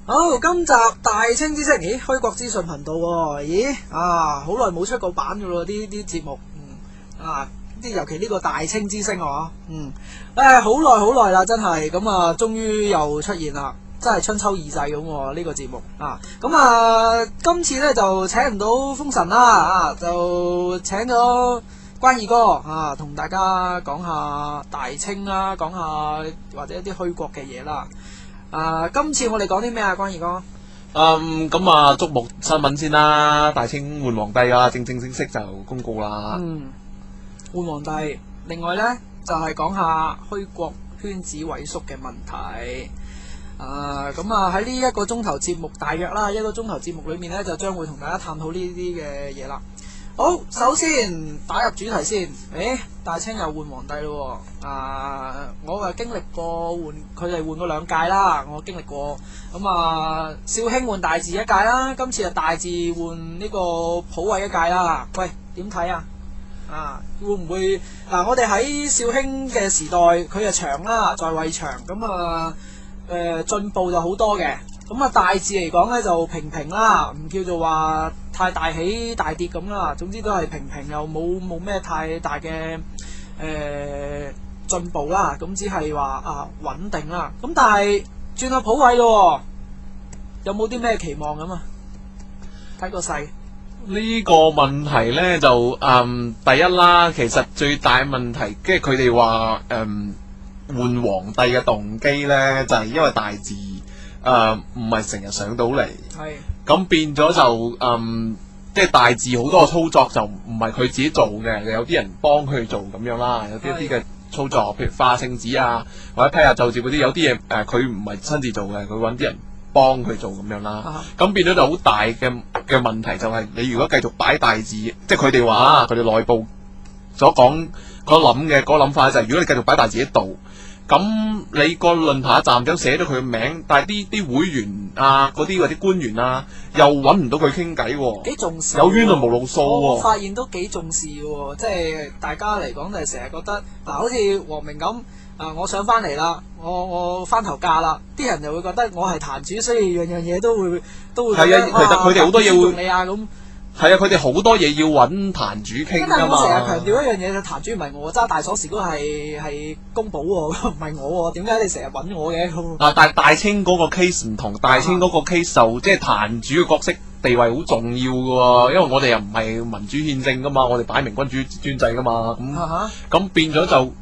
好，今集大清之聲，咦，開國資訊頻道喎，咦，好耐冇出過版噶咯，啲節目，尤其呢個大清之聲好耐啦，真係，咁啊，終於又出現啦，真係春秋二祭咁喎，呢個節目今次呢就請唔到風神啦，就請咗關二哥同大家講下大清啦，講下或者一啲虛國嘅嘢啦。今次我哋講啲咩啊，關二哥？咁啊，矚目新聞先啦，大清換皇帝啊，正式就公告啦。換皇帝，另外呢，就係講下虛國圈子萎縮嘅問題。喺呢一個鐘頭節目，大約啦，一個鐘頭節目裏面呢，就將會同大家探討呢啲嘅嘢啦。好，首先打入主題先。大清又換皇帝咯喎。我經歷過佢哋換過兩屆啦，我經歷過。紹興換大治一屆啦，今次大治換呢個溥偉一屆啦。喂，點睇啊？會唔會我哋喺紹興嘅時代，佢就長啦，在位長，進步就好多嘅。大治嚟講咧就平啦，唔叫做話太大起大跌咁啦。總之都係平，又冇咩太大嘅進步啦。咁只係話穩定啦。咁但係轉下溥偉咯，有冇啲咩期望咁啊？睇個勢。呢個問題呢，就第一啦，其實最大問題，即係佢哋話換皇帝嘅動機呢，就係因為大治唔係成日上到嚟，咁變咗就即係大治好多操作就唔係佢自己做嘅，有啲人幫佢做咁樣啦，有啲嘅操作，譬如化聖旨啊，或者批下奏摺嗰啲，有啲嘢佢唔係親自做嘅，佢揾啲人幫佢做咁樣啦，咁變咗就好大嘅問題就係你如果繼續擺大治，即係佢哋話佢哋內部所講嗰諗法就係，如果你繼續擺大治喺度，咁你個論壇站長寫咗佢嘅名，但係啲會員嗰啲或者官員又揾唔到佢傾偈，幾重視，有冤就無路訴。我發現都幾重視嘅，即係大家嚟講就係成日覺得好似黃明咁。我想翻嚟啦，我翻頭嫁啦，啲人就會覺得我係壇主，所以樣嘢都會係啊，其實佢哋好多嘢會你咁係啊，佢哋好多嘢要揾壇主傾㗎嘛。但係我成日強調一樣嘢，壇主唔係我揸大鎖匙，都係公保喎，唔係我喎，點解你成日揾我嘅？但係大清嗰個 case 唔同，大清嗰個 case 就即係壇主嘅角色地位好重要㗎喎，因為我哋又唔係民主憲政㗎嘛，我哋擺明君主專制㗎嘛，咁變咗就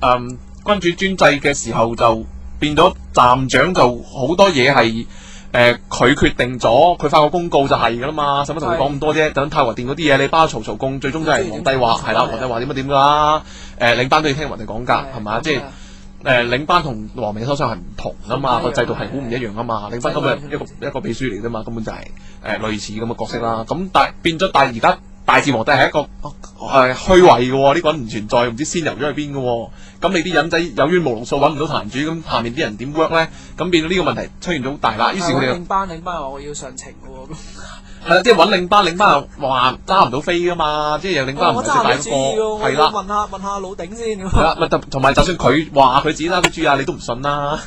君主專制嘅時候就變咗站長就好多嘢係佢決定咗，佢發個公告就係噶啦嘛，使乜同佢講咁多啫？等太和殿嗰啲嘢，你包曹操供，最終都係皇帝話係啦，皇帝話點噶啦，領班都要聽皇帝講噶，係嘛？即係領班同皇明嘅首相係唔同噶嘛，個制度係好唔一樣噶嘛，領班根本一個秘書嚟啫嘛，根本就係類似咁嘅角色啦。咁變咗，但係而家大治皇帝係一個虛位嘅喎，呢個人唔存在，唔知先遊咗去邊嘅喎。咁你啲人仔有冤無路訴，揾唔到壇主，咁下面啲人點 work 咧？咁變到呢個問題出現咗好大啦。於是佢哋領班話我要上呈嘅喎。係啦，即係揾領班又話揸唔到飛噶嘛，即係有領班唔係識大個，係啦。問下老頂先。係啦，同埋就算佢話佢自己揸飛豬啊，你都唔信啦。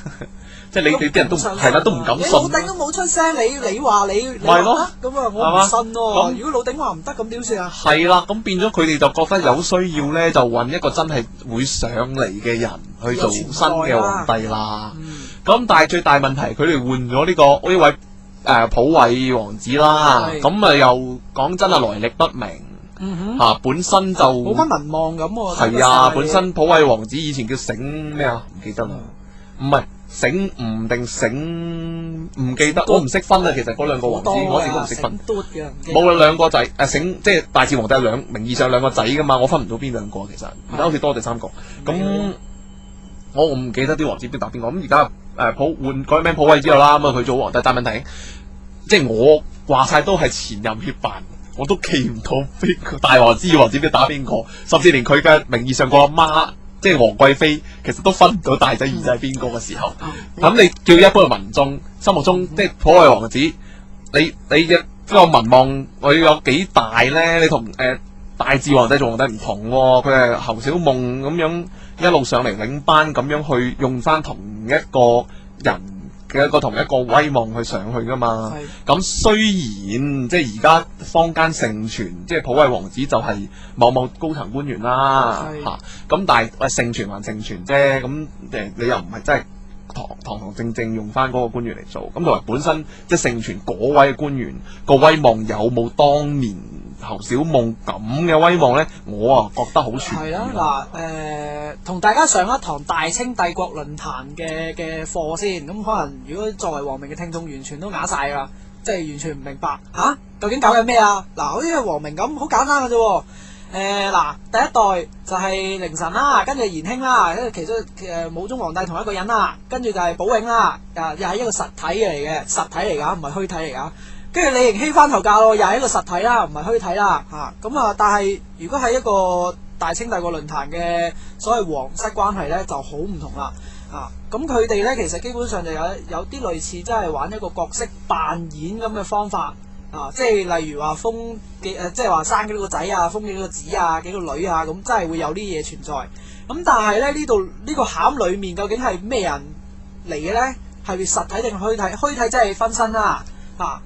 即係你啲人都係啦，都唔敢信。老頂都冇出聲，你話你係咯，咁我唔信喎。如果老頂話唔得，咁點算啊？係啦，咁變咗佢哋就覺得有需要咧，就揾一個真係會上嚟嘅人去做新嘅皇帝啦。咁但係最大問題，佢哋換咗呢位溥偉王子啦，咁又講真係來歷不明，本身就冇乜民望咁喎。係啊，本身溥偉王子以前叫醒咩啊？唔記得啦，唔係。醒唔定醒唔記得，我唔識分啊！其實嗰兩個王子，我哋都唔識分。冇啦，兩個仔醒，即係大治皇帝有名義上兩個仔噶嘛，我分唔到邊兩個其實，而家好似多第三個。咁我唔記得啲王子邊打邊個。咁而家換改名溥偉之後啦，咁佢做皇帝，但問題即係我話晒都係前任協辦，我都記唔到邊個大王子、二王子邊打邊個，甚至連佢嘅名義上個阿媽。即係皇貴妃，其實都分唔到大仔二仔係邊個嘅時候，咁你叫一般嘅民眾心目中，即係溥偉王子，你嘅個民望我要有幾大咧？你同大治皇帝做皇帝唔同喎，佢係侯小夢咁樣一路上嚟領班咁樣去用翻同一個人嘅一個同一個威望去上去噶嘛。咁雖然即係而家坊間盛傳，即係普惠王子就係某某高層官員啦嚇，咁但係盛傳還盛傳啫，咁你又唔係真係堂正正用翻嗰個官員嚟做，咁同埋本身即係盛傳嗰位嘅官員個威望有冇當年侯小夢咁嘅威望咧？我啊覺得好全。係啦，嗱同大家上一堂大清帝國論壇嘅課先，咁可能如果作為王明嘅聽眾，完全都啞晒啦，即係完全唔明白嚇，究竟搞緊咩啊？嗱，好似王明咁，好簡單嘅啫喎。嗱，第一代就係凌晨啦，跟住延興啦，跟住其中武宗皇帝同一個人啦，跟住就係寶永啦，又係一個實體嚟㗎，唔係虛體嚟㗎。跟住李迎熹翻頭教咯，又係一個實體啦，唔係虛體啦嚇。咁啊，但係如果係一個大清帝國論壇嘅所謂皇室關係咧，就好唔同啦啊。咁佢哋咧其實基本上就有啲類似，即係玩一個角色扮演咁嘅方法。即係例如話封即係話生幾多個仔啊，封幾多個子啊，幾個女啊，咁真係會有啲嘢存在。咁但係咧呢度呢個餡裡面究竟係咩人嚟嘅咧？係實體定虛體？虛體真係分身啦，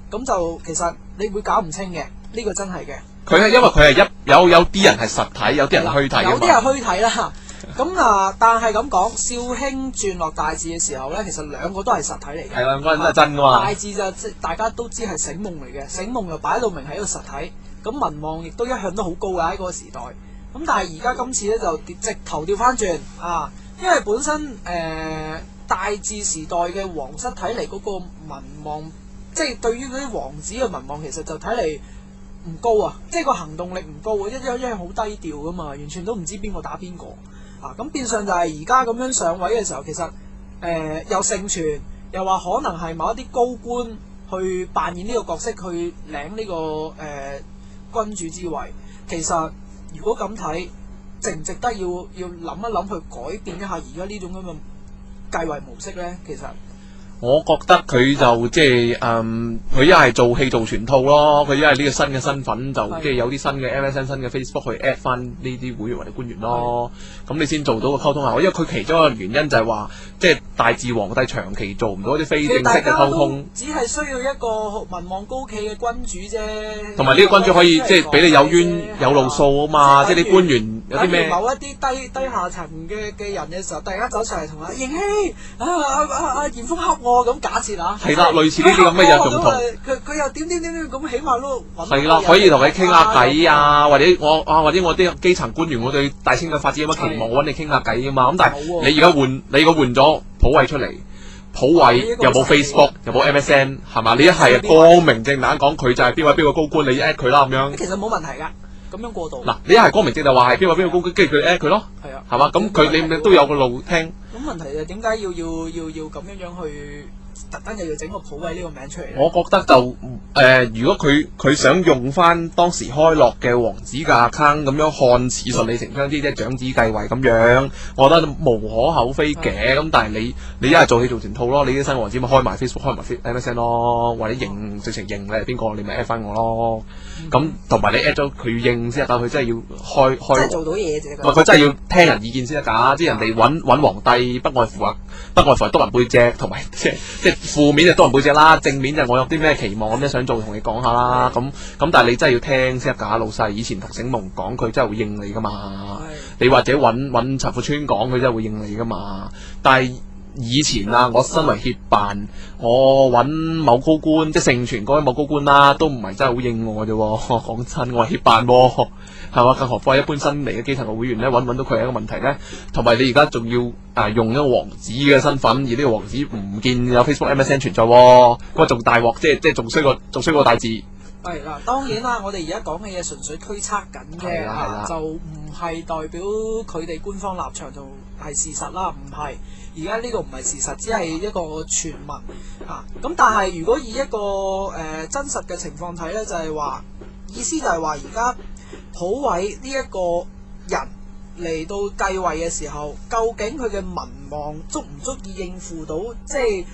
咁就其實你會搞唔清嘅，呢個真係嘅。佢係因為佢係有啲人係實體，有啲人係虛體。有啲係虛體啦。咁但係咁講，紹興轉落大治嘅時候咧，其實兩個都係實體嚟嘅。係兩個人都係真噶嘛。大治就即大家都知係醒夢嚟嘅，醒夢就擺到明係一個實體。咁民望亦都一向都好高嘅喺嗰個時代。咁但係而家今次咧就直頭調翻轉啊，因為本身大治時代嘅皇室睇嚟嗰個民望，即係對於嗰啲王子嘅民望，其實就睇嚟唔高啊，即係個行動力唔高啊，一係好低調噶嘛，完全都唔知邊個打邊個。咁變相就係而家咁樣上位嘅時候，其實又盛傳，又話可能係某一啲高官去扮演呢個角色，去領呢個君主之位。其實如果咁睇，值唔值得要諗一諗去改變一下而家呢種咁嘅繼位模式咧？其實我覺得佢就即係佢一係做戲做全套咯，佢一係呢個新嘅身份就即係有啲新嘅 MSN 新嘅 Facebook 去 at 翻呢啲會員或者官員咯，咁你先做到個溝通效果。因為佢其中一個原因就係話，即係大治皇帝長期做唔到一啲非正式嘅溝通，只係需要一個民望高企嘅君主啫。同埋呢個君主可以即係俾你有冤有路數啊嘛，即係你官員有啲咩？某一啲低下層嘅人嘅時候，突然間走上嚟同迎熹嚴峰恰我。咁假設係啦，類似呢啲咁嘅嘢仲同佢又點咁，起碼都係啦，可以同你傾下偈啊，或者我啲基層官員，我對大清嘅發展有乜期望，我揾你傾下偈啊嘛。咁但係你而家換咗普惠出嚟，普惠又冇 Facebook 又冇 MSN 係嘛？你一係光明正大講佢就係邊位邊個高官，你 at 佢啦咁樣。其實冇問題㗎。咁樣過渡嗱，你一係光明正大話係邊個高官，跟住佢 at 佢咯，係啊，係嘛？咁佢你都有個路聽。咁問題就點解要咁樣去特登又要整個普惠呢個名出嚟？我覺得就如果佢想用翻當時開落嘅王子嘅 account 咁樣看似順理成章啲，即係長子繼位咁樣，我覺得無可厚非嘅。咁但係你一係做戲做全套咯，你啲新王子咪開埋 Facebook 開埋 MSN 咯，或者直情認你係邊個，你咪 at 翻我咯。咁同埋你 at 咗佢要應先得，佢真係要開，即係做到嘢啫。佢真係要聽人意見先得㗎，即係人哋揾皇帝不外乎係督人背脊，同埋即係負面就督人背脊啦，正面就我有啲咩期望咁樣想做，同你講下啦。咁但係你真係要聽先得㗎，老細以前同醒夢講，佢真係會應你㗎嘛。你或者揾陳富川講，佢真係會應你㗎嘛。但係以前啊，我身為協辦，我揾某高官，即係盛傳嗰位某高官啦，都唔係真係好應我啫。講真，我係協辦喎，係嘛？更何況係一般新嚟嘅基層嘅會員咧，揾到佢係一個問題咧。同埋你而家仲要用一個王子嘅身份，而呢個王子唔見有 Facebook MSN 存在，咁仲大鑊，即係仲衰過大治。係嗱，當然啦，我哋而家講嘅嘢純粹推測緊嘅，就唔係代表佢哋官方立場就係事實啦，唔係。而家呢個唔係事實，只係一個傳聞啊。咁但係如果以一個真實嘅情況睇咧，就係話意思就係話而家普惠呢一個人嚟到繼位嘅時候，究竟佢嘅民望足唔足以應付到即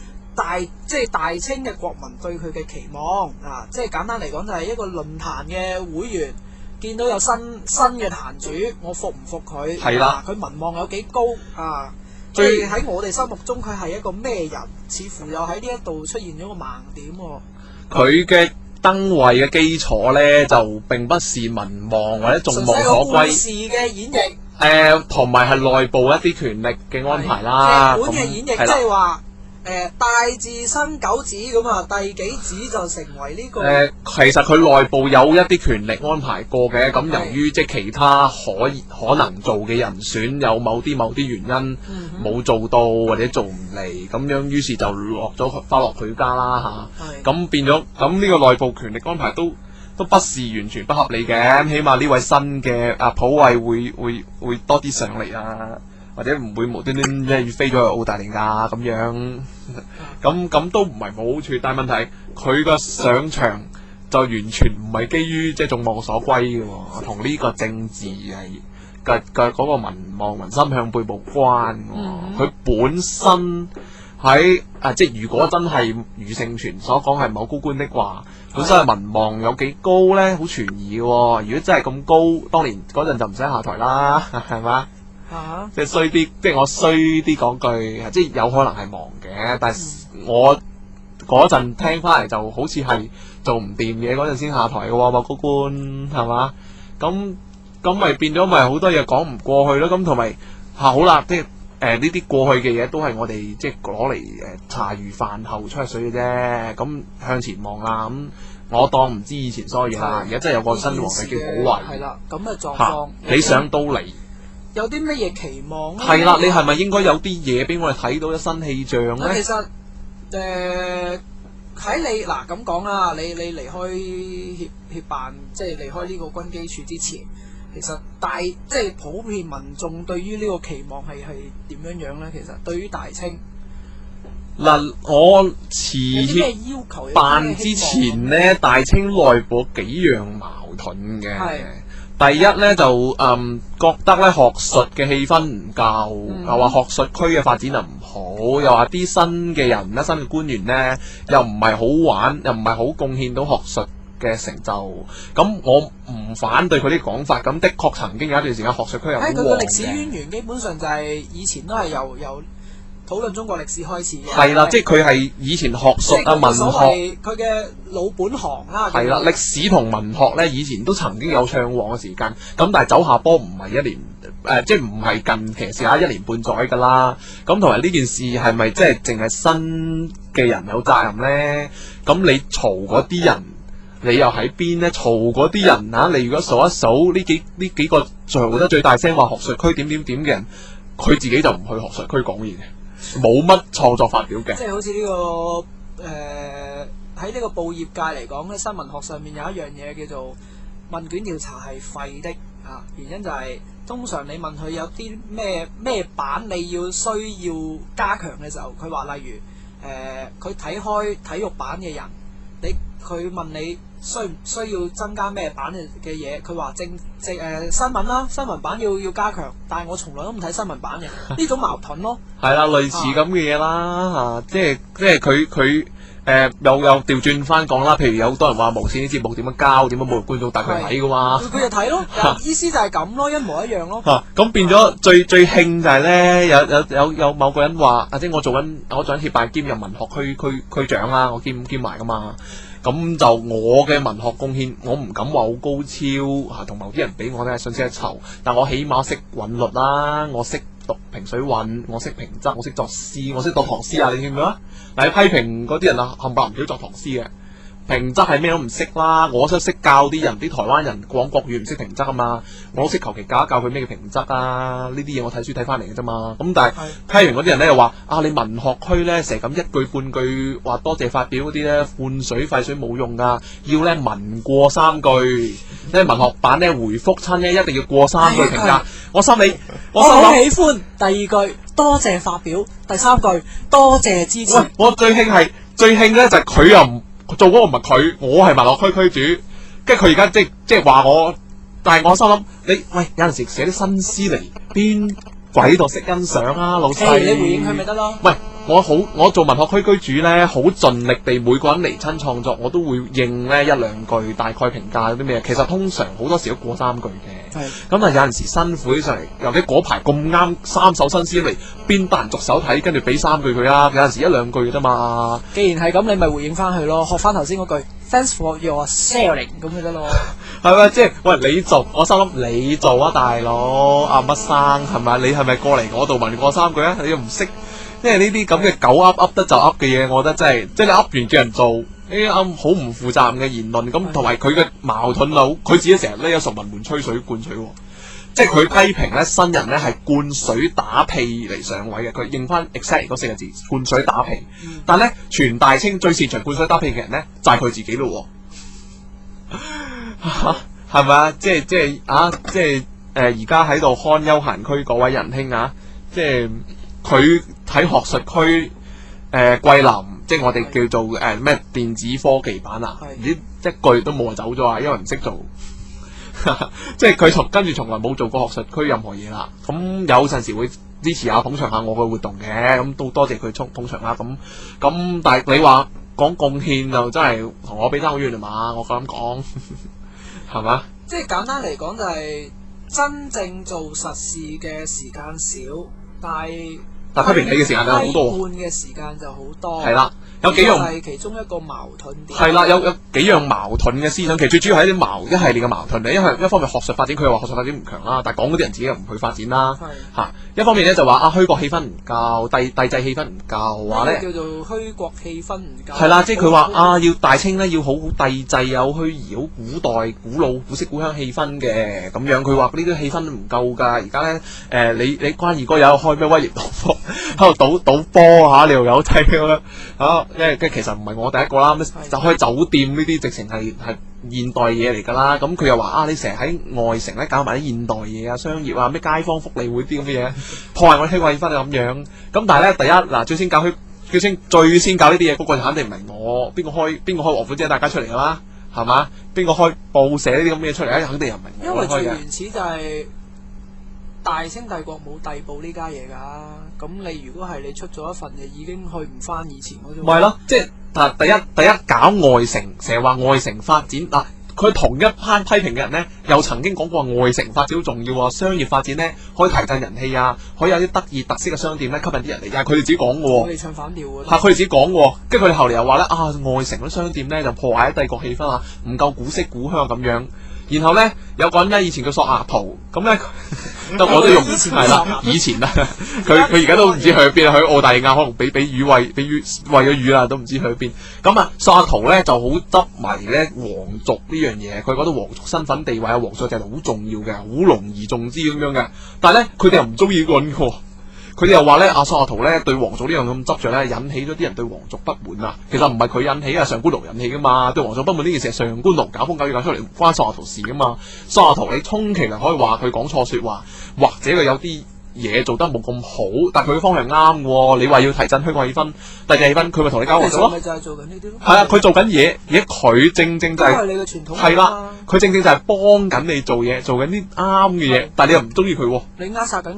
係大清嘅國民對佢嘅期望啊？即係簡單嚟講，就係一個論壇嘅會員見到有新嘅壇主，我服唔服佢？係啦，佢民望有幾高啊？即係喺我哋心目中佢係一個咩人？似乎又喺呢一度出現咗個盲點喎。佢嘅登位嘅基礎咧，就並不是民望或者眾望所歸。故事嘅演繹。同埋係內部一啲權力嘅安排啦。劇本嘅演繹，即係話大字生九子咁啊，第幾子就成為呢個。其實佢內部有一啲權力安排過嘅，咁由於即係其他可能做嘅人選有某啲原因冇做到或者做唔嚟，咁樣於是就翻落佢家啦嚇。咁變咗咁呢個內部權力安排都不是完全不合理嘅，起碼呢位新嘅普惠會多啲上嚟啊，或者唔會無端端即係飛咗去澳大利亞咁樣，咁都唔係冇好處。但係問題佢個上場就完全唔係基於即係眾望所歸嘅，同呢個政治係嘅嗰個民望民心向背無關。佢本身喺即係如果真係余盛全所講係某高官的話，本身係民望有幾高咧，好存疑嘅。如果真係咁高，當年嗰陣就唔使下台啦，係嘛？即係衰啲，即係我衰啲講句，即係有可能係忙嘅，但係我嗰陣聽翻嚟就好似係做唔掂嘢嗰陣先下台嘅喎，某高官係嘛？咁咪變咗咪好多嘢講唔過去咯。咁同埋好啦，即係呢啲過去嘅嘢都係我哋即係攞嚟茶餘飯後吹水嘅啫。咁向前望啦，咁我當唔知以前所有嘢啦。而家真係有個新皇帝叫保惠，係啦，咁嘅狀況，你上到嚟有啲乜嘢期望咧？係啦，你係咪應該有啲嘢俾我哋睇到一新氣象咧？其實喺你嗱咁講啦，你離開協辦，即係離開呢個軍機處之前，其實即係普遍民眾對於呢個期望係點樣樣咧？其實對於大清嗱，我辭協辦之前咧，大清內部幾樣矛盾嘅。第一咧就覺得咧學術嘅氣氛唔夠，又話學術區嘅發展就唔好，又話啲新嘅人咧、新嘅官員咧又唔係好玩，又唔係好貢獻到學術嘅成就。咁我唔反對佢啲講法，咁的確曾經有一段時間學術區又好旺嘅。佢個歷史淵源基本上就係以前都係由討論中國歷史開始嘅。係啦，即係佢係以前學術文學佢嘅老本行啦。係啦，歷史同文學咧，以前都曾經有暢旺嘅時間。咁但係走下坡唔係一年即係唔係近期時間一年半載㗎啦。咁同埋呢件事係咪即係淨係新嘅人有責任咧？咁你嘈嗰啲人，你又喺邊咧？嘈嗰啲人你如果數一數呢幾個嘈得最大聲話學術區點嘅人，佢自己就唔去學術區講嘢嘅。冇乜創作發表嘅，即係好似呢個喺呢個報業界嚟講咧，新聞學上面有一樣嘢叫做問卷調查係廢的啊。原因就係通常你問佢有啲咩版你需要加強嘅時候，佢話例如佢睇開體育版嘅人，佢問你需唔需要增加咩版嘅嘢，佢話新聞啦，新聞版要加強，但係我從來都唔睇新聞版嘅，呢種矛盾咯。係啦，類似咁嘅嘢啦嚇，即係佢又調轉翻講啦。譬如有好多人話無線啲節目點樣交，點樣侮辱觀眾，但係佢睇噶嘛，佢就睇咯，意思就係咁咯，一模一樣咯。咁變咗最興就係咧，有某個人話，即係我做緊協辦兼任文學區長啦，我兼埋噶嘛。咁就我嘅文學貢獻，我唔敢話好高超同某啲人比我咧信息一籌，但我起碼識韻律啦，我識讀平水韻，我識平仄，我識作詩，我識讀唐詩啊！你知唔知啊？嗱，你批評嗰啲人啊，冚唪唥唔曉作唐詩嘅。平仄係咩都唔識啦，我識教啲人，啲台灣人講國語唔識平仄啊嘛，我都識求其教一教佢咩叫平仄啊，呢啲嘢我睇書睇翻嚟嘅啫嘛。咁但係批完嗰啲人咧又話你文學區咧成日咁一句半句話多謝發表嗰啲咧灌水廢水冇用噶，要咧文過三句，咧文學版咧回覆親咧一定要過三句評價。我心諗我好喜歡第二句多謝發表，第三句多謝支持。我最興咧就係佢又唔。做嗰個唔係佢，我係文學區區主，跟住佢而家即係話我，但係我心諗你有陣時寫啲新詩嚟，邊鬼度識欣賞啊，老細。你回應佢咪得咯？喂，我做文學區區主咧，好盡力地每個人嚟親創作，我都會應咧一兩句，大概評價啲咩。其實通常好多時都過三句嘅。咁啊有陣時辛苦起上嚟，尤其嗰排咁啱3首新詩嚟，邊得閒逐首睇，跟住俾3句佢啊，有陣時1-2句啫嘛。既然係咁，你咪回應翻佢咯，學翻頭先嗰句 Thanks for your sharing 咁咪得咯。係咪？即係喂你做，我心諗你做啊大佬，阿乜生係咪？你係咪過嚟我度問過3句啊？你又唔識，即係呢啲咁嘅狗噏得就噏嘅嘢，我覺得真係，即係你噏完叫人做，呢啲好唔負責任嘅言論。咁同埋佢嘅矛盾佬，佢自己成日呢有崇文門吹水灌水喎。即係佢批評咧新人咧係灌水打屁嚟上位嘅，佢認翻 exactly 嗰4個字灌水打屁。但係咧全大清最擅長灌水打屁嘅人咧就係佢自己咯。係咪啊？即係而家喺度看休閒區嗰位仁兄啊，即係佢喺學術區桂林，即係我哋叫做咩電子科技版啊，唔知一個月都冇就走咗啊，因為唔識做。即係佢跟住從來冇做過學術區任何嘢啦。咁有陣時會支持下捧場下我嘅活動嘅，咁都多謝佢捧場啦。咁但係你話講貢獻就真係同我比爭好遠啊嘛，我咁講係嘛？即係簡單嚟講就係真正做實事嘅時間少，但批評你嘅時間就好多，批判嘅時間就好多。係啦，有幾樣係其中一個矛盾點。係啦，有幾樣矛盾嘅思想，其實最主要係一系列嘅矛盾嚟。一方面學術發展，佢又話學術發展唔強啦，但係講嗰啲人自己又唔去發展啦。嚇，一方面咧就話虛國氣氛唔夠，帝制氣氛唔夠，話咧叫做虛國氣氛唔夠。係啦，即係佢話要大清咧要好帝制有虛擬好古代古老古色古香氣氛嘅咁樣。佢話呢啲氣氛唔夠㗎。而家咧你關二哥有開咩威廉賭博喺度賭波嚇，你又有睇咁樣嚇。因為其實唔係我第一個啦，就開酒店呢啲直情係現代嘢嚟㗎啦。咁佢又話你成日喺外城咧搞埋啲現代嘢啊、商業啊、咩街坊福利會啲咁嘅嘢，破壞我哋氣氛咁樣。咁但係咧，第一嗱最先搞呢啲嘢，嗰個肯定唔係我，邊個開王府井大家出嚟㗎啦，係嘛？邊個開報社呢啲咁嘅嘢出嚟咧？肯定又唔係我開嘅。因為最原始就係大清帝國冇帝報呢家嘢㗎，咁你如果係你出咗一份，就已經去唔翻以前嗰種。唔係咯，即係第一搞外城，成日話外城發展嗱，佢同一班批評嘅人咧，又曾經講過外城發展好重要啊，商業發展咧可以提振人氣啊，可以有啲得意特色嘅商店咧吸引啲人嚟，但係佢哋自己講嘅喎。我哋唱反調嘅。佢哋自己講嘅喎，跟住佢哋後嚟又話咧外城嗰啲商店咧就破壞咗帝國氣氛啊，唔夠古色古香咁樣。然後咧有個人咧以前叫索亞圖，咁咧我都用係啦，以前啦，佢而家都唔知去邊，去澳大利亞可能俾魚餵咗魚啦，都唔知去邊。咁啊，索亞圖咧就好執迷咧皇族呢樣嘢，佢覺得皇族身份地位啊、皇族制度好重要嘅，好隆而重之咁樣嘅。但係咧佢哋又唔中意呢個人嘅。佢哋又話咧，索亞圖咧對皇族呢樣咁執着咧，引起咗啲人對皇族不滿啊。其實唔係佢引起啊，上官奴引起噶嘛。對皇族不滿呢件事係上官奴搞風搞雨搞出嚟，唔關索亞圖事噶嘛。索亞圖你充其量可以話佢講錯說話，或者佢有啲嘢做得冇咁好，但係佢嘅方向啱嘅。你話要提振香港氣氛、帝制氣氛，佢咪同你交皇族咯？咪就係做緊呢啲咯。係啊，佢做緊嘢，而家佢正正就係你嘅傳統。係啦，佢正正就係幫緊你做嘢，做緊啲啱嘅嘢，但係你又唔中意佢。你扼殺緊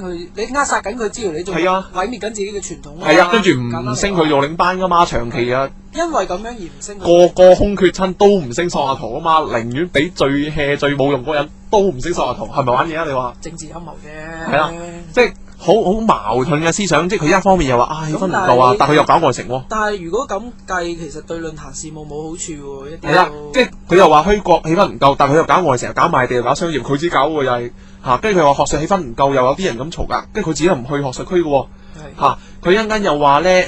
佢之餘，你仲毀滅緊自己嘅傳統。係啊，跟住唔升佢幼領班噶嘛，長期啊。因為咁樣而唔升。個空缺親都唔升索亞圖啊嘛，寧願俾最 hea 最冇用嗰人都唔升索亞圖，係咪玩嘢啊？你話政治陰謀啫。係啦，即係好矛盾嘅思想，即係佢一方面又話氣氛唔夠啊，但佢又搞外城喎。但係如果咁計，其實對論壇事務冇好處喎。係啦，即係佢又話虛國氣氛唔夠，但佢又搞外城，又搞賣地，又搞商業，佢自己搞喎又係嚇。跟住佢話學術氣氛唔夠，又有啲人咁嘈㗎，跟住佢自己又唔去學術區嘅喎。嚇！佢一陣間又話咧，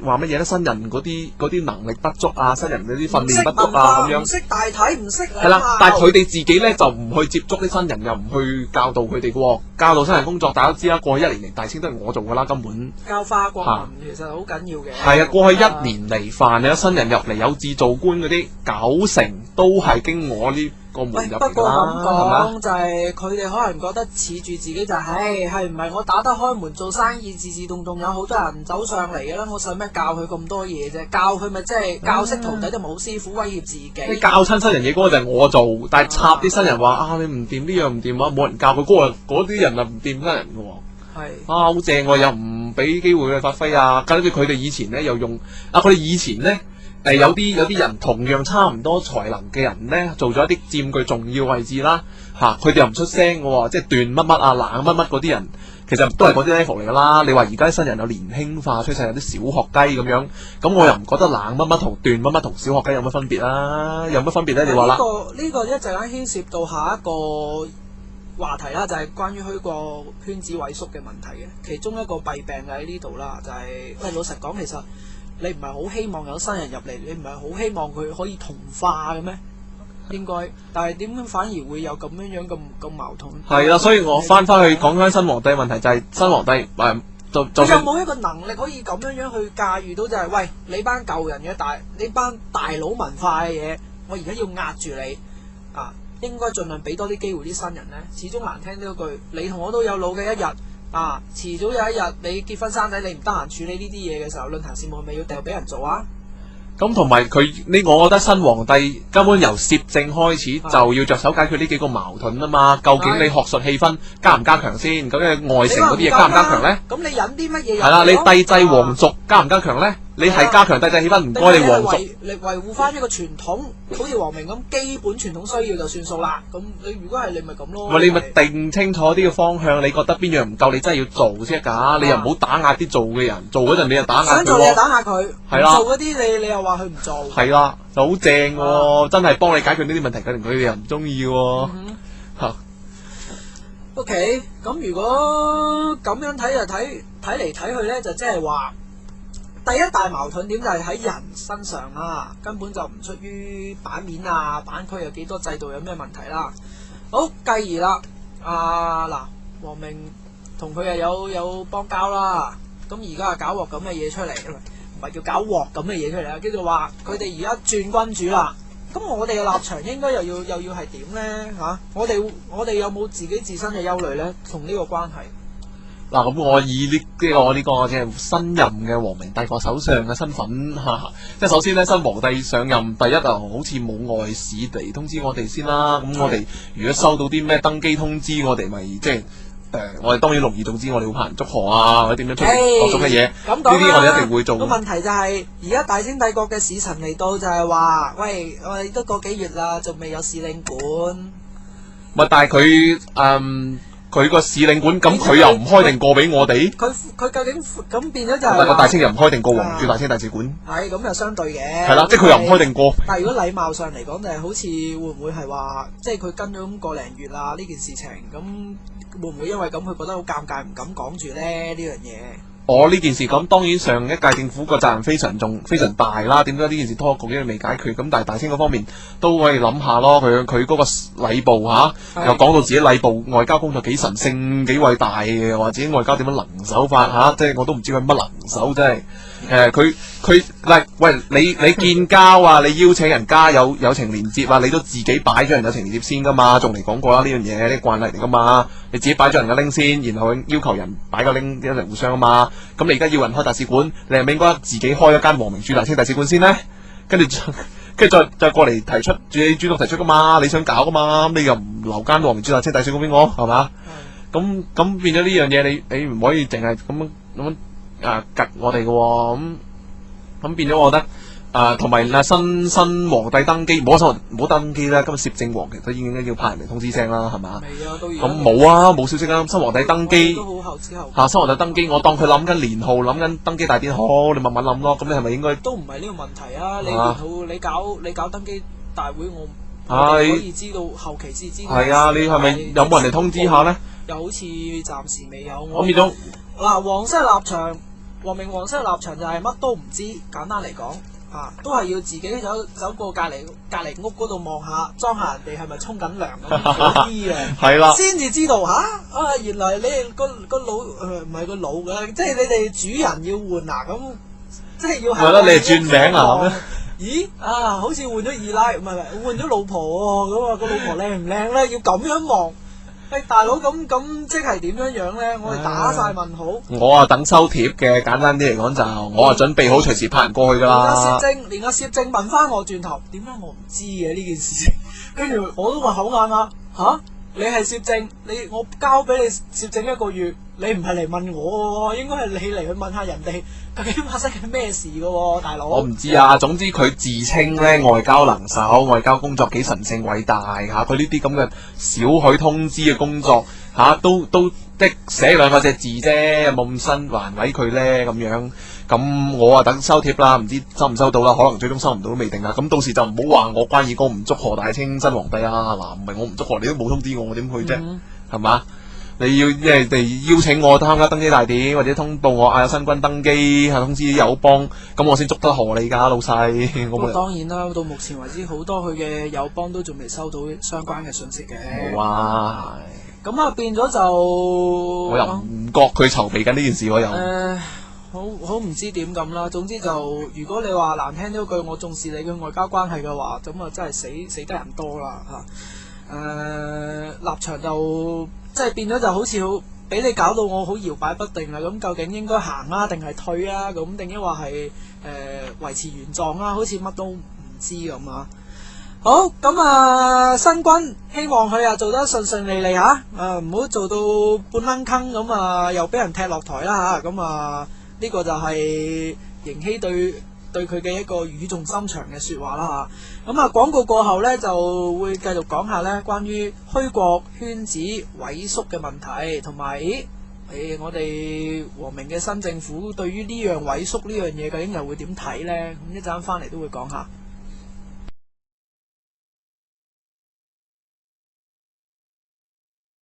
話乜嘢咧？新人嗰啲能力不足啊，新人嗰啲訓練不足啊，咁樣唔識大體，唔識係啦。但係佢哋自己咧就唔去接觸啲新人，又唔去教導佢哋嘅喎。教導新人工作，大家都知啦。過去1年嚟，大清都係我做㗎啦，根本教化國民其實好緊要嘅。係啊，過去1年嚟飯有新人入嚟有志做官嗰啲，90%都係經我呢個門入嚟啦。不過咁講就係佢哋可能覺得恃住自己就係唔係我打得開門做生意，自動有好多人走上嚟嘅啦，我使咩教佢咁多嘢啫？教佢咪即係教識徒弟就冇師傅，威脅自己。你教親新人嘢嗰個就係我做，但係插啲新人話你唔掂呢樣唔掂啊，冇人教佢嗰啲人啊唔掂新人嘅喎。係好正喎，又唔俾機會佢發揮啊！跟住佢哋以前咧又用佢哋以前咧有啲人同樣差唔多才能嘅人咧，做咗一啲佔據重要位置啦。佢哋又唔出聲嘅喎，即係斷乜乜啊、冷乜乜嗰啲人，其實都係嗰啲 level 嚟㗎啦。你話而家啲新人有年輕化趨勢，有啲小學雞咁樣，咁我又唔覺得冷乜乜同斷乜乜同小學雞有乜分別啦？有乜分別咧？你話啦？呢個一陣間牽涉到下一個話題啦，就係關於虛國圈子萎縮嘅問題嘅。其中一個弊病就喺呢度啦，就係喂，老實講，其實你唔係好希望有新人入嚟，你唔係好希望佢可以同化嘅咩？應該，但係點解反而會有咁樣咁矛盾？係啦，所以我翻去講翻新皇帝嘅問題，就係新皇帝就有冇一個能力可以咁樣去駕馭到？就係喂，你班舊人嘅你班大佬文化嘅嘢，我而家要壓住你啊！應該盡量俾多啲機會啲新人呢。始終難聽呢句，你同我都有老嘅一日啊！遲早有一日你結婚生仔，你唔得閒處理呢啲嘢嘅時候，論壇事務係咪要掉俾人做啊？咁同埋佢呢，我覺得新皇帝根本由攝政開始就要着手解決呢幾個矛盾啊嘛。究竟你學術氣氛加唔加強先？咁嘅外城嗰啲嘢加唔加強呢？咁你引啲乜嘢？係啦，你帝制皇族加唔加強呢？你係加強帝制氣氛，唔該你皇族嚟維護翻一個傳統，好似皇明咁基本傳統需要就算數啦。咁你如果係你咪咁咯。你咪定清楚啲嘅方向，你覺得邊樣唔夠，你真係要做先得㗎。你又唔好打壓啲做嘅人，做嗰陣你又打壓佢。想做你就打壓佢，係啦。做嗰啲你又話佢唔做。係啦，就好正喎，真係幫你解決呢啲問題，佢哋又唔中意喎。OK，咁如果咁樣睇就睇嚟睇去咧，就即係話。第一大矛盾點就係喺人身上啦，根本就唔出於版面啊、版區有幾多制度有咩問題啦。好，繼而啦，嗱，王明同佢又有邦交啦，咁而家搞鑊咁嘅嘢出嚟，唔係叫搞鑊咁嘅嘢出嚟啊，叫做話佢哋而家轉君主啦。咁我哋嘅立場應該又要係點咧嚇？我哋有冇自己自身嘅憂慮咧？同呢個關係？嗱，咁我以我呢個即係新任嘅皇明帝國首相嘅身份即係首先咧，新皇帝上任第一好似冇外使嚟通知我哋先啦。咁我哋如果收到啲咩登基通知，我哋咪即係我哋當然隆而重之，我哋會派人祝賀啊，或者點樣出各種嘅嘢。呢啲我哋一定會做。個問題就係而家大清帝國嘅使臣嚟到就係話，喂，我哋都個幾月啦，仲未有使領館。咪但係佢個使領館，咁佢又唔開定過俾我哋。佢究竟咁變咗就係但係個大清又唔開定過皇駐大清大使館。係咁又相對嘅。係啦，即係佢又唔開定過。但係如果禮貌上嚟講，就係好似會唔會係話，即係佢跟咗咁個零月啦呢件事情，咁會唔會因為咁佢覺得好尷尬，唔敢講住咧呢樣嘢？呢件事咁，當然上一屆政府個責任非常重、非常大啦。點解呢件事拖局因為未解決？咁但係大清嗰方面都可以諗下咯。佢嗰個禮部又講到自己禮部外交工作幾神聖、幾偉大嘅，或者外交點樣能手法即係我都唔知佢乜能手，真係佢喂你建交啊，你邀請人家有情連接啊，你都自己擺咗人有情連接先噶嘛，仲嚟講過啦呢樣嘢，呢慣例嚟噶嘛。你自己擺咗人嘅 link 先，然後要求人擺個 link 一齊互相啊嘛。咁你而家要人開大使館，你係咪應該自己開一間皇明駐大清大使館先呢？跟住再過嚟提出，你主動提出噶嘛？你想搞噶嘛？咁你又唔留間皇明駐大清大使館俾我，係嘛？咁變咗呢樣嘢，你唔可以淨係咁夾我哋嘅喎，咁變咗，我覺得同埋新皇帝登基，唔好登基啦。今日攝政王其實都已經要派人嚟通知聲啦，係嘛？未啊，都要。咁冇啊，冇消息啊。新皇帝登基都好後之後。新皇帝登基，我當佢諗緊年號，諗緊登基大典，好，你慢慢諗咯。咁你係咪應該？都唔係呢個問題啊！你年號你搞登基大會，我可以知道後期先知道。係啊，你係咪有冇人嚟通知下咧？又好似暫時未有。我變咗嗱，皇室立場。皇明皇室嘅立場就係乜都唔知，簡單嚟講，都係要自己走過隔離屋嗰度望下，裝下人哋係咪沖緊涼咁嗰啲嘅，係啦，先至知道原來你個腦唔係個腦嘅，即係你哋主人要換啊，咁即係要係啦，你係轉名啊？咦好似換咗二奶，唔係換咗老婆喎，咁個老婆靚唔靚咧？要咁樣望。大佬咁即係點樣樣咧？我哋打晒問號。我等收貼嘅，簡單啲嚟講就我準備好隨時派人過去噶啦。連阿攝政問翻我轉頭，點解我唔知嘅呢件事情？跟住我都話口硬你係攝政，我交俾你攝政1個月，你唔係嚟問我喎，應該係你嚟去問下人哋究竟發生緊咩事噶喎，大佬。我唔知啊，總之佢自稱咧外交能手，外交工作幾神聖偉大嚇，佢呢啲咁嘅少許通知嘅工作嚇，都即係寫2個字啫，有冇咁新還委佢咧咁樣？咁我啊等收貼啦，唔知收唔收到啦，可能最終收唔到都未定啊！咁到時就唔好話我關爾哥唔祝賀大清新皇帝啊！嗱，唔係我唔祝賀，你都冇通知我點去啫？係嘛？你要即係你邀請我參加登基大典，或者通報我有新軍登基，通知友邦，咁我先祝得賀你㗎，老細。咁當然啦，到目前為止好多佢嘅友邦都仲未收到相關嘅信息嘅。冇啊！咁啊變咗就我又唔覺佢籌備緊呢件事，我又好唔知點咁啦。總之就如果你話難聽咗句，我重視你嘅外交關係嘅話，咁啊真係死得人多啦嚇。立場就即係變咗就好似好俾你搞到我好搖擺不定啦。咁究竟應該行啊，定係退啊？咁定抑或係維持原狀啊？好似乜都唔知咁啊！好咁啊，新軍希望佢做得順順利利嚇，唔好做到半坑坑咁啊，又俾人踢落台啦嚇，咁啊呢個就係盈熙對佢嘅一個語重心長嘅説話啦嚇。咁啊廣告過後呢，就會繼續講下呢關於虛國圈子萎縮嘅問題，同埋我哋和明嘅新政府對於呢樣萎縮呢樣嘢究竟又會點睇呢？咁一陣翻嚟都會講下。